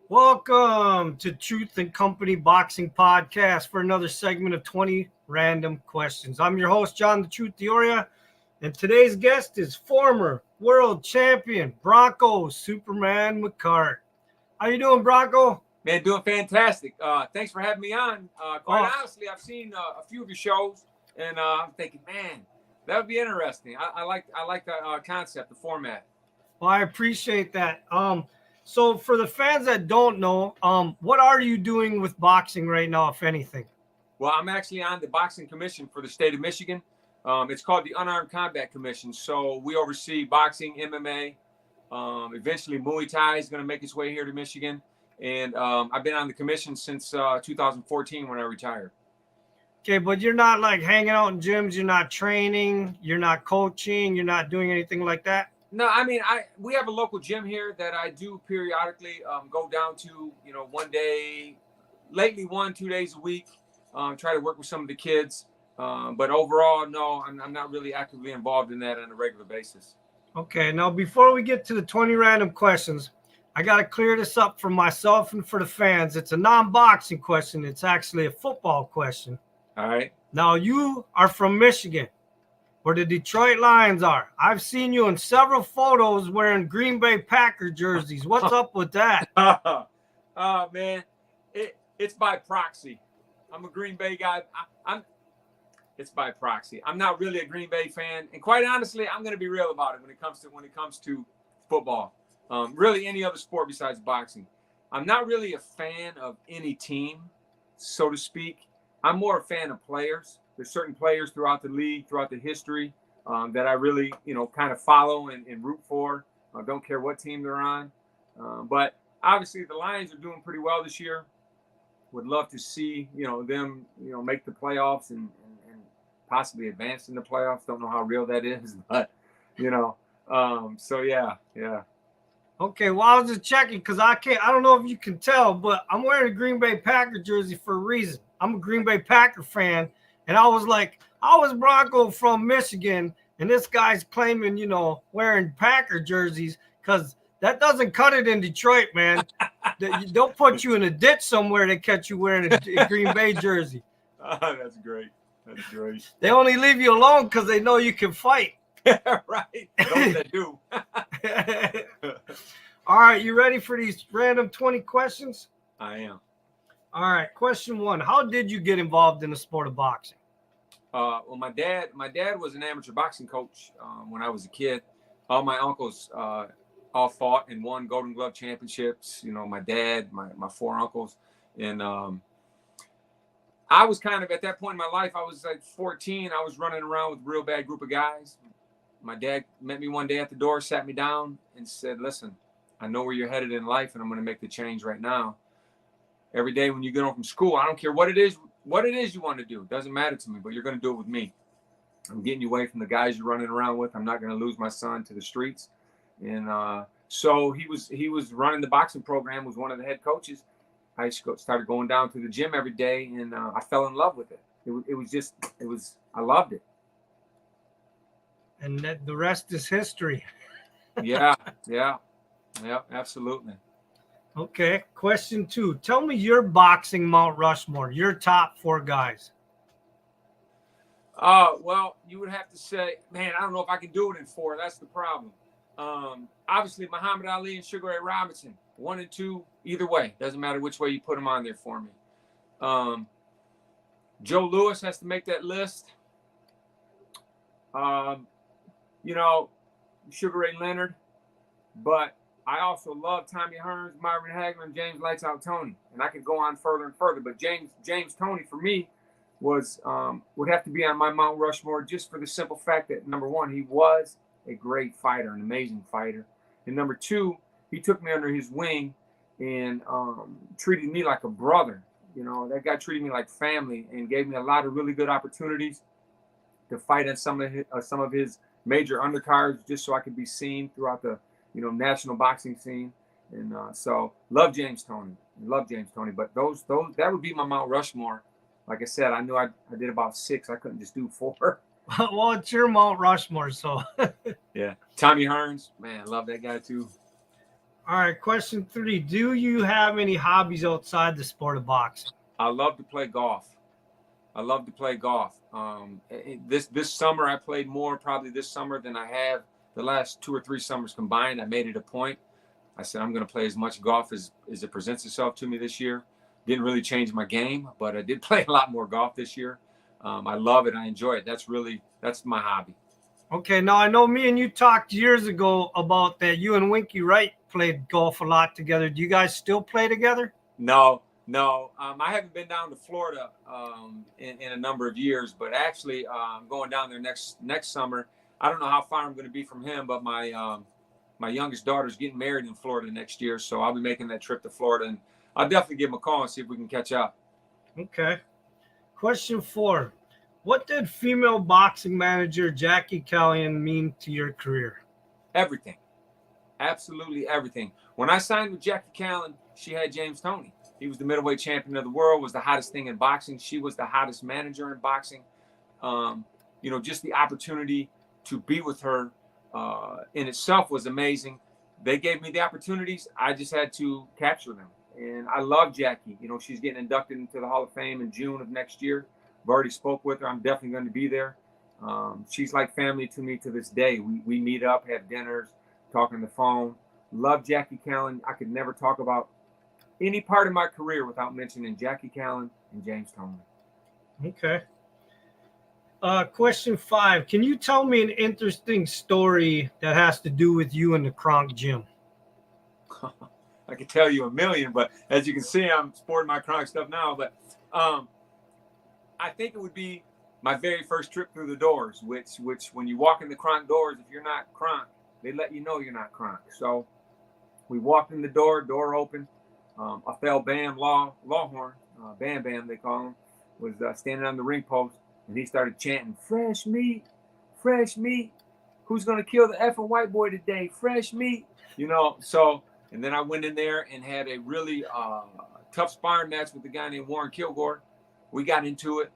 Welcome to Truth and Company Boxing Podcast for another segment of 20 Random Questions. I'm your host, John the Truth Dioria, and today's guest is former world champion Bronco Superman McKart. How you doing, Bronco? Man, doing fantastic. Thanks for having me on. Quite honestly, I've seen a few of your shows, and I'm thinking, man, that would be interesting. I like the concept, the format. Well, I appreciate that. So for the fans that don't know, what are you doing with boxing right now, if anything? Well, I'm actually on the boxing commission for the state of Michigan. It's called the Unarmed Combat Commission. So we oversee boxing, MMA. Eventually, Muay Thai is going to make its way here to Michigan. And I've been on the commission since 2014 when I retired. Okay, but you're not like hanging out in gyms. You're not training. You're not coaching. You're not doing anything like that. No, I mean, we have a local gym here that I do periodically go down to, one day, lately 1-2 days a week, try to work with some of the kids. But overall, no, I'm not really actively involved in that on a regular basis. Okay, now before we get to the 20 random questions, I got to clear this up for myself and for the fans. It's a non-boxing question. It's actually a football question. All right. Now, you are from Michigan, where the Detroit Lions are. I've seen you in several photos wearing Green Bay Packer jerseys. What's up with that? Oh, man, it's by proxy. I'm a Green Bay guy. It's by proxy. I'm not really a Green Bay fan, and quite honestly, I'm going to be real about it when it comes to football. Really, any other sport besides boxing. I'm not really a fan of any team, so to speak. I'm more a fan of players. There's certain players throughout the league, throughout the history, that I really, kind of follow and root for. I don't care what team they're on. But obviously the Lions are doing pretty well this year. Would love to see, them, make the playoffs and possibly advance in the playoffs. Don't know how real that is, but, so yeah. Okay, well, I was just checking because I don't know if you can tell, but I'm wearing a Green Bay Packer jersey for a reason. I'm a Green Bay Packer fan. And I was like, I was Bronco from Michigan, and this guy's claiming, wearing Packer jerseys, because that doesn't cut it in Detroit, man. They'll put you in a ditch somewhere to catch you wearing a Green Bay jersey. Oh, that's great. That's great. They only leave you alone because they know you can fight. Right. Those that do. All right, you ready for these random 20 questions? I am. All right, question 1. How did you get involved in the sport of boxing? Well, my dad was an amateur boxing coach when I was a kid. All my uncles all fought and won Golden Glove championships. My dad, my 4 uncles. And I was kind of, at that point in my life, I was like 14. I was running around with a real bad group of guys. My dad met me one day at the door, sat me down and said, listen, I know where you're headed in life, and I'm going to make the change right now. Every day when you get home from school, I don't care what it is you want to do. It doesn't matter to me, but you're going to do it with me. I'm getting you away from the guys you're running around with. I'm not going to lose my son to the streets. And so he was running the boxing program, was one of the head coaches. I started going down to the gym every day, and I fell in love with it. I loved it. And the rest is history. Yeah, absolutely. Okay, question 2. Tell me your boxing Mount Rushmore, your top 4 guys. Well, you would have to say, man, I don't know if I can do it in 4. That's the problem. Obviously, Muhammad Ali and Sugar Ray Robinson, 1 and 2, either way. Doesn't matter which way you put them on there for me. Joe Louis has to make that list. Sugar Ray Leonard, but I also love Tommy Hearns, Marvin Hagler, and James Lights Out Tony. And I could go on further and further, but James Tony for me would have to be on my Mount Rushmore, just for the simple fact that, number 1, he was a great fighter, an amazing fighter. And number 2, he took me under his wing and treated me like a brother. You know, that guy treated me like family and gave me a lot of really good opportunities to fight in some of his major undercards, just so I could be seen throughout the, you know, national boxing scene. And so love James Toney. But those that would be my Mount Rushmore. Like I said, I knew I did about 6. I couldn't just do 4. Well, it's your Mount Rushmore, so. Yeah. Tommy Hearns, man, love that guy too. All right, question 3. Do you have any hobbies outside the sport of boxing? I love to play golf. This summer I played more probably this summer than I have the last 2 or 3 summers combined. I made it a point. I said I'm going to play as much golf as it presents itself to me this year. Didn't really change my game, but I did play a lot more golf this year. I love it. I enjoy it. That's my hobby. Okay, now I know me and you talked years ago about that. You and Winky Wright played golf a lot together. Do you guys still play together? No. I haven't been down to Florida in a number of years, but actually I'm going down there next summer. I don't know how far I'm going to be from him, but my youngest daughter's getting married in Florida next year, so I'll be making that trip to Florida, and I'll definitely give him a call and see if we can catch up. Okay. Question 4. What did female boxing manager Jackie Callahan mean to your career? Everything. Absolutely everything. When I signed with Jackie Callahan, she had James Toney. He was the middleweight champion of the world, was the hottest thing in boxing. She was the hottest manager in boxing. You know, just the opportunity to be with her in itself was amazing. They gave me the opportunities. I just had to capture them. And I love Jackie. You know, she's getting inducted into the Hall of Fame in June of next year. I've already spoke with her. I'm definitely going to be there. She's like family to me to this day. We meet up, have dinners, talk on the phone. Love Jackie Callahan. I could never talk about any part of my career without mentioning Jackie Callahan and James Toney. Okay. Question 5. Can you tell me an interesting story that has to do with you and the Kronk gym? I could tell you a million, but as you can see, I'm sporting my Kronk stuff now. But I think it would be my very first trip through the doors, which when you walk in the Kronk doors, if you're not Kronk, they let you know you're not Kronk. So we walked in the door open. A fell Bam Lawhorn, Bam Bam they call him, was standing on the ring post, and he started chanting, fresh meat, who's going to kill the effing white boy today, fresh meat, you know. So, and then I went in there and had a really tough sparring match with the guy named Warren Kilgore. We got into it.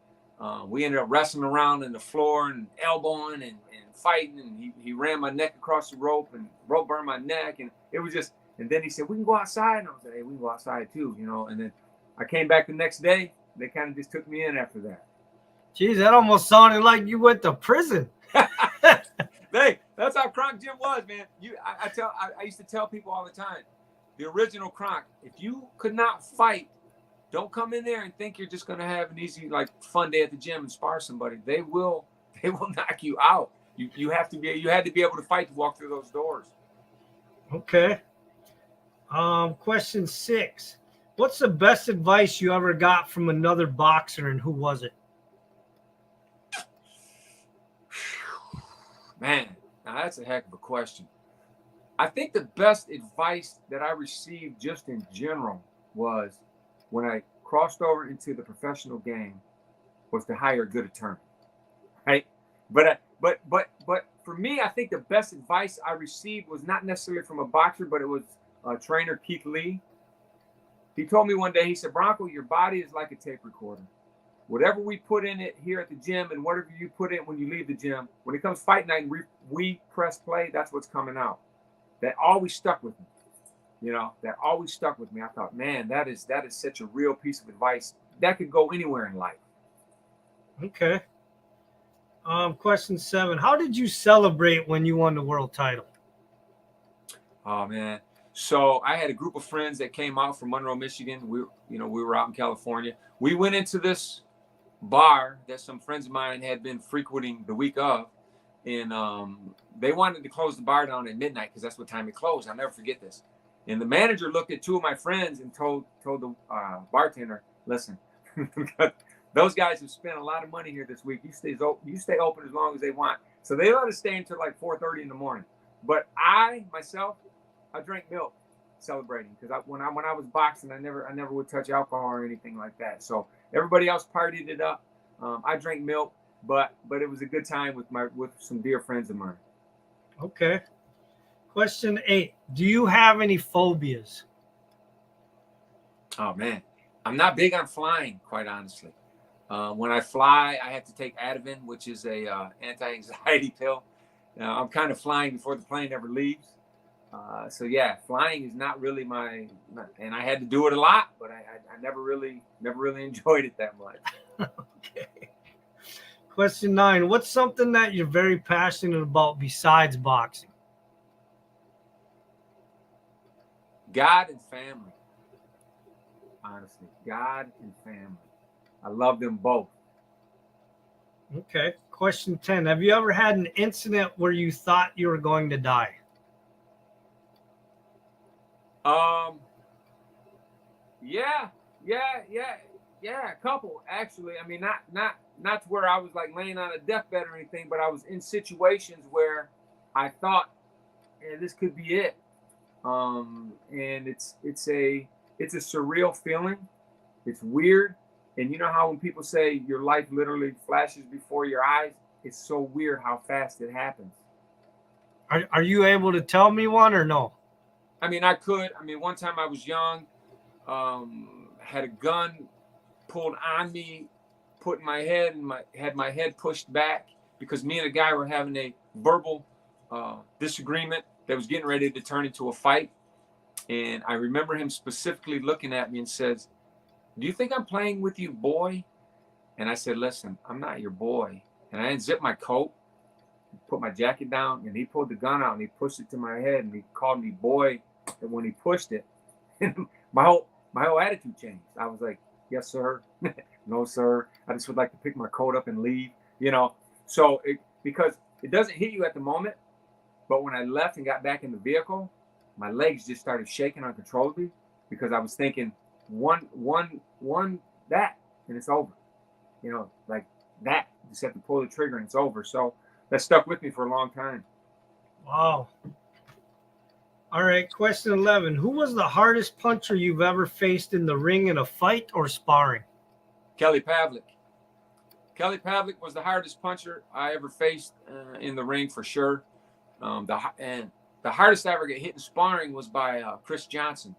We ended up wrestling around in the floor and elbowing and fighting, and he ran my neck across the rope, and rope burned my neck, and it was just. And then he said, we can go outside. And I was like, hey, we can go outside too, you know. And then I came back the next day. They kind of just took me in after that. Geez, that almost sounded like you went to prison. Hey, that's how Kronk Gym was, man. I used to tell people all the time, the original Kronk, if you could not fight, don't come in there and think you're just going to have an easy, like, fun day at the gym and spar somebody. They will knock you out. You had to be able to fight to walk through those doors. Okay. Question 6. What's the best advice you ever got from another boxer, and who was it? Man, now that's a heck of a question. I think the best advice that I received just in general was when I crossed over into the professional game was to hire a good attorney, right? But for me, I think the best advice I received was not necessarily from a boxer, but it was trainer Keith Lee. He told me one day, he said, Bronco, your body is like a tape recorder. Whatever we put in it here at the gym and whatever you put in when you leave the gym, when it comes fight night and we press play, that's what's coming out. That always stuck with me. You know, that always stuck with me. I thought, man, that is such a real piece of advice. That could go anywhere in life. Okay. Question 7. How did you celebrate when you won the world title? Oh, man. So I had a group of friends that came out from Monroe, Michigan. We were out in California. We went into this bar that some friends of mine had been frequenting the week of, and they wanted to close the bar down at midnight because that's what time it closed. I'll never forget this. And the manager looked at 2 of my friends and told the bartender, "Listen, those guys have spent a lot of money here this week. You stay open as long as they want." So they let us stay until like 4:30 in the morning. But I drank milk. celebrating, because when I was boxing, I never would touch alcohol or anything like that. So everybody else partied it up. I drank milk, but it was a good time with some dear friends of mine. Okay. Question 8. Do you have any phobias? Oh man, I'm not big on flying, quite honestly. When I fly, I have to take Ativan, which is a anti-anxiety pill. I'm kind of flying before the plane ever leaves. So yeah, flying is not really and I had to do it a lot, but I never really enjoyed it that much. Okay. Question 9. What's something that you're very passionate about besides boxing? God and family. Honestly, God and family. I love them both. Okay. Question 10. Have you ever had an incident where you thought you were going to die? Yeah, a couple actually. I mean, not to where I was like laying on a deathbed or anything, but I was in situations where I thought, yeah, this could be it. And it's a surreal feeling. It's weird. And you know how when people say your life literally flashes before your eyes, it's so weird how fast it happens. Are you able to tell me one or no? I mean, I could. I mean, one time I was young, had a gun pulled on me, put in my head, and had my head pushed back because me and a guy were having a verbal disagreement that was getting ready to turn into a fight. And I remember him specifically looking at me and says, "Do you think I'm playing with you, boy?" And I said, "Listen, I'm not your boy." And I unzipped my coat, put my jacket down, and he pulled the gun out and he pushed it to my head and he called me boy. And when he pushed it, my whole attitude changed. I was like, "Yes, sir." "No, sir. I just would like to pick my coat up and leave." So because it doesn't hit you at the moment, but when I left and got back in the vehicle, my legs just started shaking uncontrollably because I was thinking one that and it's over. Like that. You just have to pull the trigger and it's over. So that stuck with me for a long time. Wow. All right. Question 11. Who was the hardest puncher you've ever faced in the ring in a fight or sparring? Kelly Pavlik. Kelly Pavlik was the hardest puncher I ever faced in the ring for sure. The hardest I ever get hit in sparring was by Chris Johnson,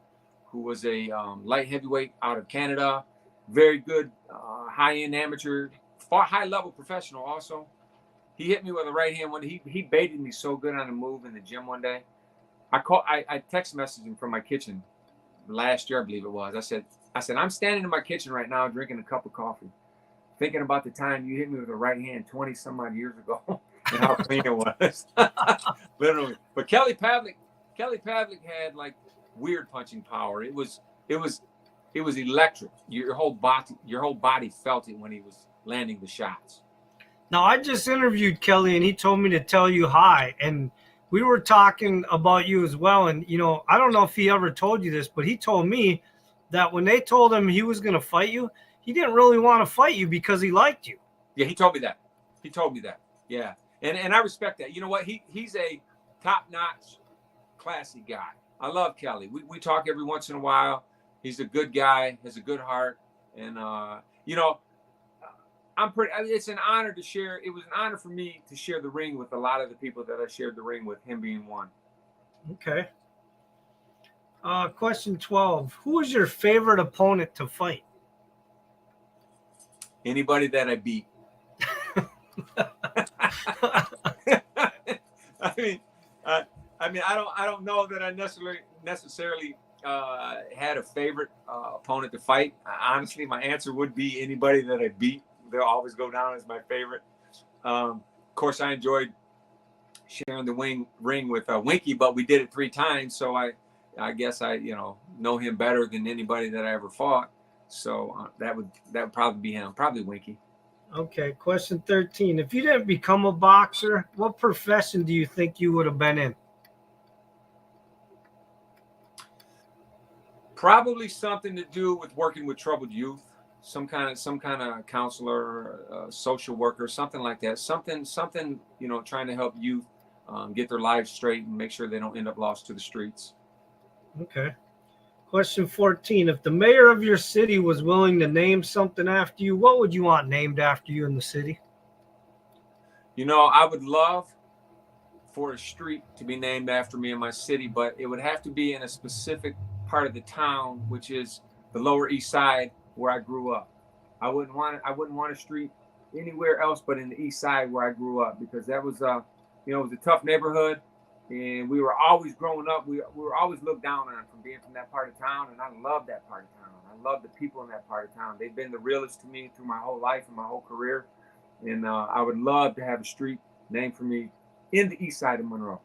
who was a light heavyweight out of Canada. Very good, high-end amateur, high-level professional also. He hit me with a right hand. He baited me so good on a move in the gym one day. I text messaged him from my kitchen last year, I believe it was. I said, "I'm standing in my kitchen right now drinking a cup of coffee, thinking about the time you hit me with a right hand 20 some odd years ago and how clean it was." Literally. But Kelly Pavlik had like weird punching power. It was electric. Your whole body felt it when he was landing the shots. Now, I just interviewed Kelly and he told me to tell you hi. And we were talking about you as well. And, I don't know if he ever told you this, but he told me that when they told him he was going to fight you, he didn't really want to fight you because he liked you. Yeah, he told me that. Yeah. And I respect that. You know what? He's a top-notch, classy guy. I love Kelly. We talk every once in a while. He's a good guy, has a good heart. And, it's an honor to share. It was an honor for me to share the ring with a lot of the people that I shared the ring with, him being one. Okay. Question 12. Who was your favorite opponent to fight? Anybody that I beat. I don't know that I necessarily had a favorite opponent to fight. Honestly, my answer would be anybody that I beat. They'll always go down as my favorite. Of course, I enjoyed sharing the ring with Winky, but we did it 3 times, so I guess I know him better than anybody that I ever fought. So that would probably be him, probably Winky. Okay, question 13. If you didn't become a boxer, what profession do you think you would have been in? Probably something to do with working with troubled youth. Some kind of counselor, social worker, something like that. Something, trying to help youth get their lives straight and make sure they don't end up lost to the streets. Okay. Question 14. If the mayor of your city was willing to name something after you, what would you want named after you in the city? You know, I would love for a street to be named after me in my city, but it would have to be in a specific part of the town, which is the Lower East Side where I grew up. I wouldn't want a street anywhere else but in the East Side where I grew up, because that was you know, it was a tough neighborhood, and we were always growing up. We were always looked down on from being from that part of town, and I love that part of town. I love the people in that part of town. They've been the realest to me through my whole life and my whole career, and I would love to have a street named for me in the East Side of Monroe.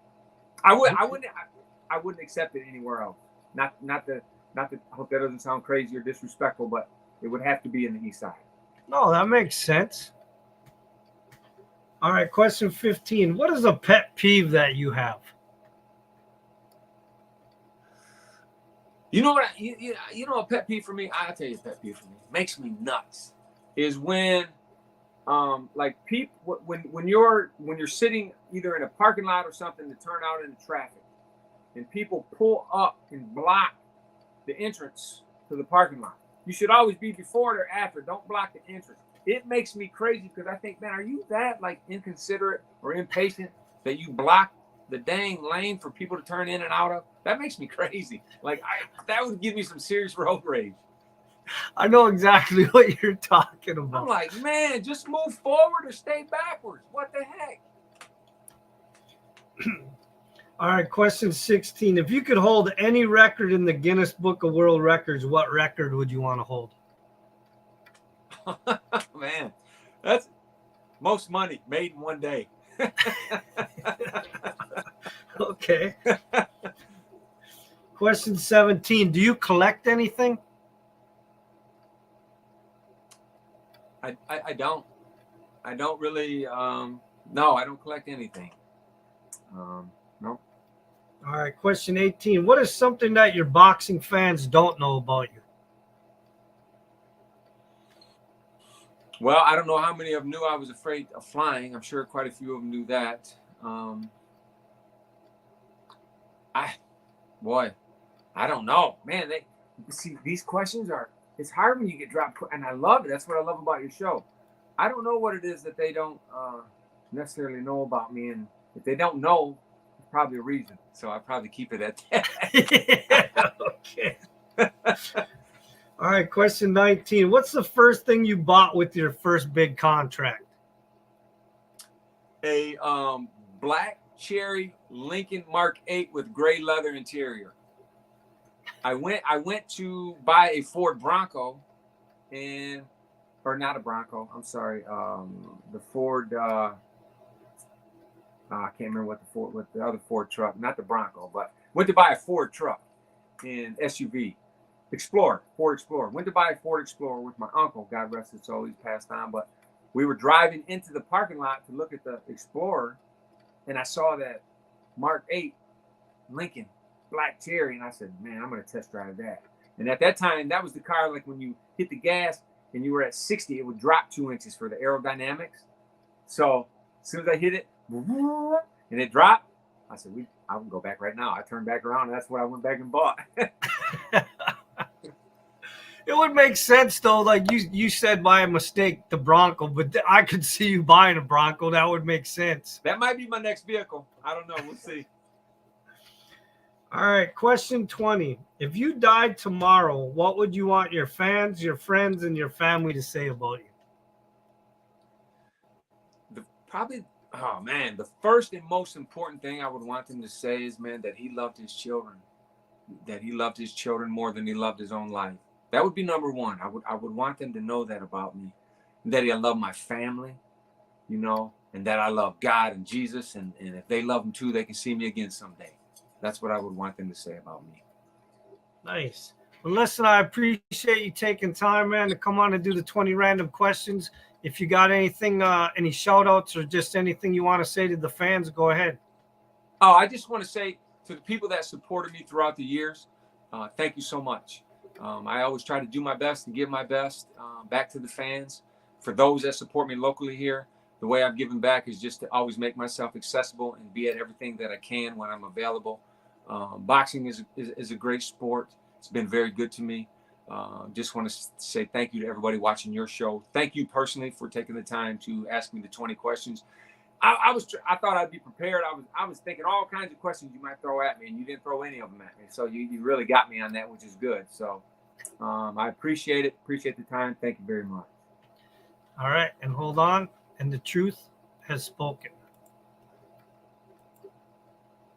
I wouldn't accept it anywhere else. Not the I hope that doesn't sound crazy or disrespectful, but it would have to be in the East Side. No, that makes sense. All right, question 15. What is a pet peeve that you have? You know what? You know a pet peeve for me. I'll tell you a pet peeve for me. It makes me nuts. Is when like people when you're sitting either in a parking lot or something to turn out into traffic, and people pull up and block the entrance to the parking lot. You should always be before or after. Don't block the entrance. It makes me crazy because I think, man, are you that like inconsiderate or impatient that you block the dang lane for people to turn in and out of? That makes me crazy. Like that would give me some serious road rage. I know exactly what you're talking I'm about. like, man, just move forward or stay backwards. What the heck? All right, question 16. If you could hold any record in the Guinness Book of World Records, what record would you want to hold? Man, that's most money made in one day. Okay. Question 17. Do you collect anything? I don't. I don't really. No, I don't collect anything. No. All right, question 18. What is something that your boxing fans don't know about you? Well, I don't know how many of them knew I was afraid of flying. I'm sure quite a few of them knew that. I don't know, man. They see these questions are. It's hard when you get dropped, and I love it. That's what I love about your show. I don't know what it is that they don't necessarily know about me, and if they don't know, there's probably a reason. So I probably keep it at that. Okay. All right, question 19. What's the first thing you bought with your first big contract? A black cherry Lincoln Mark 8 with gray leather interior. I went to buy a Ford Bronco, or not a Bronco. I'm sorry, the Ford. I can't remember what the other Ford truck, not the Bronco, but went to buy a Ford truck in SUV. Ford Explorer. Went to buy a Ford Explorer with my uncle, God rest his soul, he's passed on. But we were driving into the parking lot to look at the Explorer, and I saw that Mark 8 Lincoln black cherry, and I said, man, I'm going to test drive that. And at that time, that was the car, like when you hit the gas and you were at 60, it would drop 2 inches for the aerodynamics. So as soon as I hit it, and it dropped, I said, I can go back right now. I turned back around, and that's what I went back and bought. It would make sense though, like you said by mistake the Bronco, but I could see you buying a Bronco. That would make sense. That might be my next vehicle. I don't know. We'll see. All right, question 20. If you died tomorrow, what would you want your fans, your friends, and your family to say about you? Oh man, the first and most important thing I would want them to say is, man, that he loved his children. That he loved his children more than he loved his own life. That would be number one. I would want them to know that about me. That I love my family, you know, and that I love God and Jesus. And if they love him too, they can see me again someday. That's what I would want them to say about me. Nice. Well, listen, I appreciate you taking time, man, to come on and do the 20 random questions. If you got anything, any shout outs or just anything you want to say to the fans, go ahead. Oh, I just want to say to the people that supported me throughout the years, thank you so much. I always try to do my best and give my best back to the fans. For those that support me locally here, the way I've given back is just to always make myself accessible and be at everything that I can when I'm available. Boxing is a great sport. It's been very good to me. Just want to say thank you to everybody watching your show. Thank you personally for taking the time to ask me the 20 questions. I thought I'd be prepared. I was thinking all kinds of questions you might throw at me, and you didn't throw any of them at me. So you really got me on that, which is good. So I appreciate it. Appreciate the time. Thank you very much. All right, and hold on. And the truth has spoken.